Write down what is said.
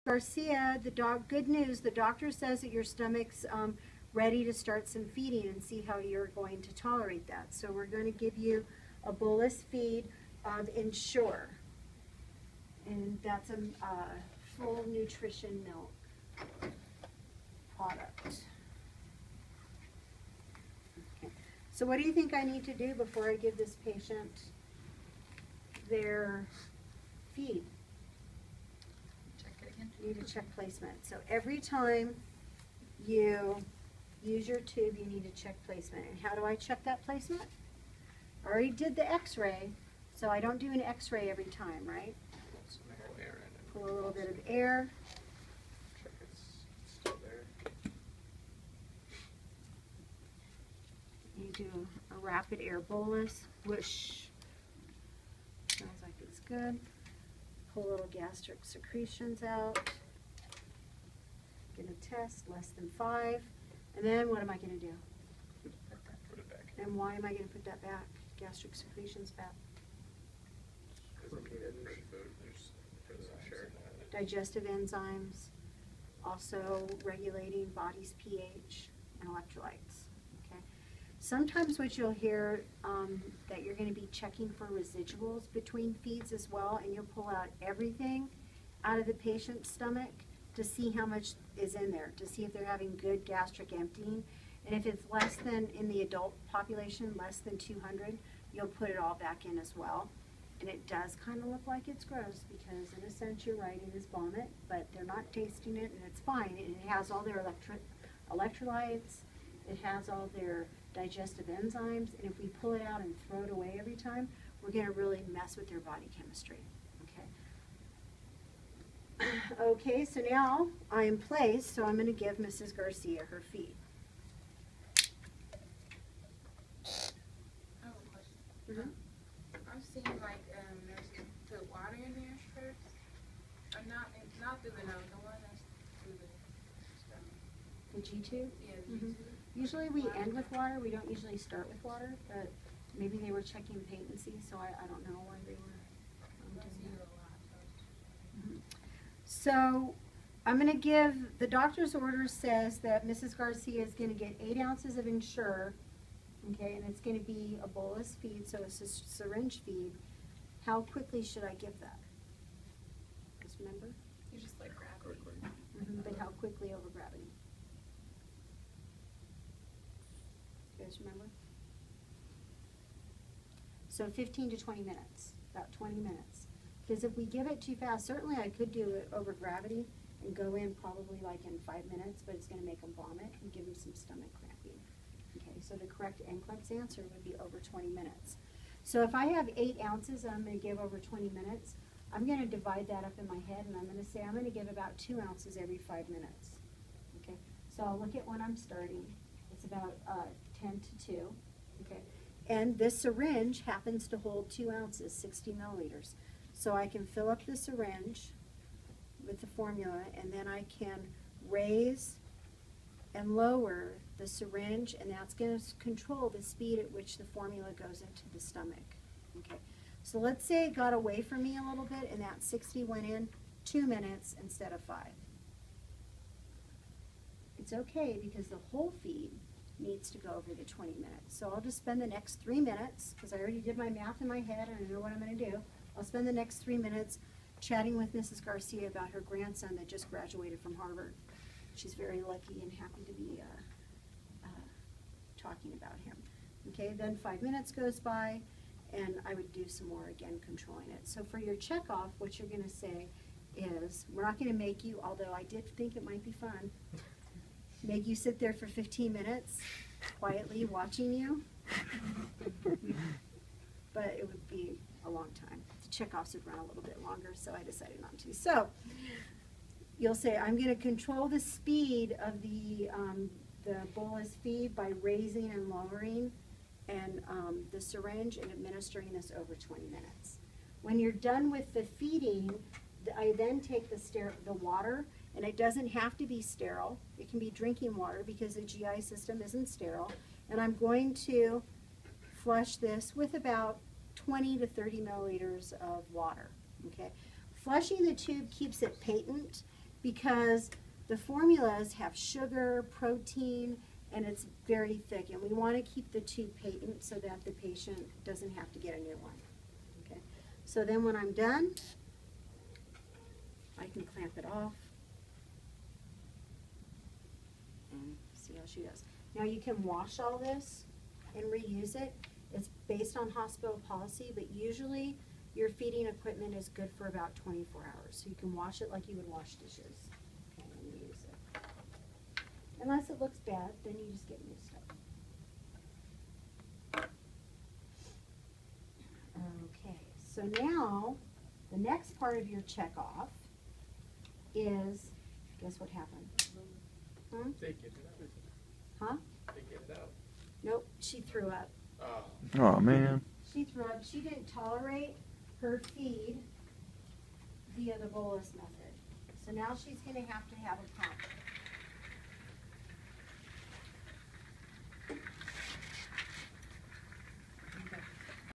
Garcia, good news, the doctor says that your stomach's ready to start some feeding and see how you're going to tolerate that. So we're going to give you a bolus feed of Ensure. And that's a full nutrition milk product. Okay. So what do you think I need to do before I give this patient their feed? Check it again. You need to check placement. So every time you use your tube, you need to check placement. And how do I check that placement? I already did the x-ray, so I don't do an x-ray every time, right? Pull a little bit of air. Check it's still there. You do a rapid air bolus. Whoosh. Smells like it's good. Pull little gastric secretions out. Get a test, less than 5. And then what am I going to do? Put it back. And why am I going to put that back? Gastric secretions back. Digestive enzymes, also regulating body's pH and electrolytes. Okay. Sometimes what you'll hear that you're going to be checking for residuals between feeds as well, and you'll pull out everything out of the patient's stomach to see how much is in there, to see if they're having good gastric emptying. And if it's less than, in the adult population, less than 200, you'll put it all back in as well. And it does kind of look like it's gross because, in a sense, you're right, it is vomit, but they're not tasting it, and it's fine. And it has all their electrolytes, it has all their digestive enzymes, and if we pull it out and throw it away every time, we're going to really mess with their body chemistry. Okay. Okay, so now I'm in place, so I'm going to give Mrs. Garcia her feed. I have a question. Mm-hmm. I've seen like nurses put water in their shirts. Not through the nose, the one that's through the stomach. The G-tube? Yeah, the G-tube. Usually we end with water. We don't usually start with water, but maybe they were checking patency, so I don't know why they were doing that. So I'm going to give, the doctor's order says that Mrs. Garcia is going to get 8 ounces of Ensure, okay, and it's going to be a bolus feed, so it's a syringe feed. How quickly should I give that? Just remember? You just like grab it. But how quickly over gravity? You guys remember? So 15 to 20 minutes, about 20 minutes. Because if we give it too fast, certainly I could do it over gravity and go in probably like in 5 minutes, but it's going to make them vomit and give them some stomach cramping. Okay, so the correct NCLEX answer would be over 20 minutes. So if I have 8 ounces and I'm going to give over 20 minutes, I'm going to divide that up in my head, and I'm going to say I'm going to give about 2 ounces every 5 minutes. Okay, so I'll look at when I'm starting. It's about 10 to 2. Okay, and this syringe happens to hold 2 ounces, 60 milliliters. So I can fill up the syringe with the formula, and then I can raise and lower the syringe, and that's going to control the speed at which the formula goes into the stomach. Okay, so let's say it got away from me a little bit, and that 60 went in 2 minutes instead of 5. It's okay because the whole feed needs to go over the 20 minutes. So I'll just spend the next 3 minutes, because I already did my math in my head and I know what I'm going to do. I'll spend the next 3 minutes chatting with Mrs. Garcia about her grandson that just graduated from Harvard. She's very lucky and happy to be talking about him. Okay, then 5 minutes goes by, and I would do some more, again, controlling it. So for your checkoff, what you're going to say is, we're not going to make you, although I did think it might be fun, make you sit there for 15 minutes quietly watching you, but it would be a long time. The checkoffs would run a little bit longer, so I decided not to. So you'll say, I'm going to control the speed of the bolus feed by raising and lowering and the syringe and administering this over 20 minutes. When you're done with the feeding, I then take the water, and it doesn't have to be sterile. It can be drinking water because the GI system isn't sterile. And I'm going to flush this with about 20 to 30 milliliters of water. Okay, flushing the tube keeps it patent, because the formulas have sugar, protein, and it's very thick, and we want to keep the tube patent so that the patient doesn't have to get a new one. Okay, so then when I'm done, I can clamp it off and see how she does. Now you can wash all this and reuse it. It's based on hospital policy, but usually your feeding equipment is good for about 24 hours. So you can wash it like you would wash dishes. Okay, and reuse it. Unless it looks bad, then you just get new stuff. Okay, so now the next part of your check off is, guess what happened? Hmm? They get it out. Huh? They get it out. Nope, she threw up. Oh. Oh man. She threw up. She didn't tolerate her feed via the bolus method. So now she's going to have a pump.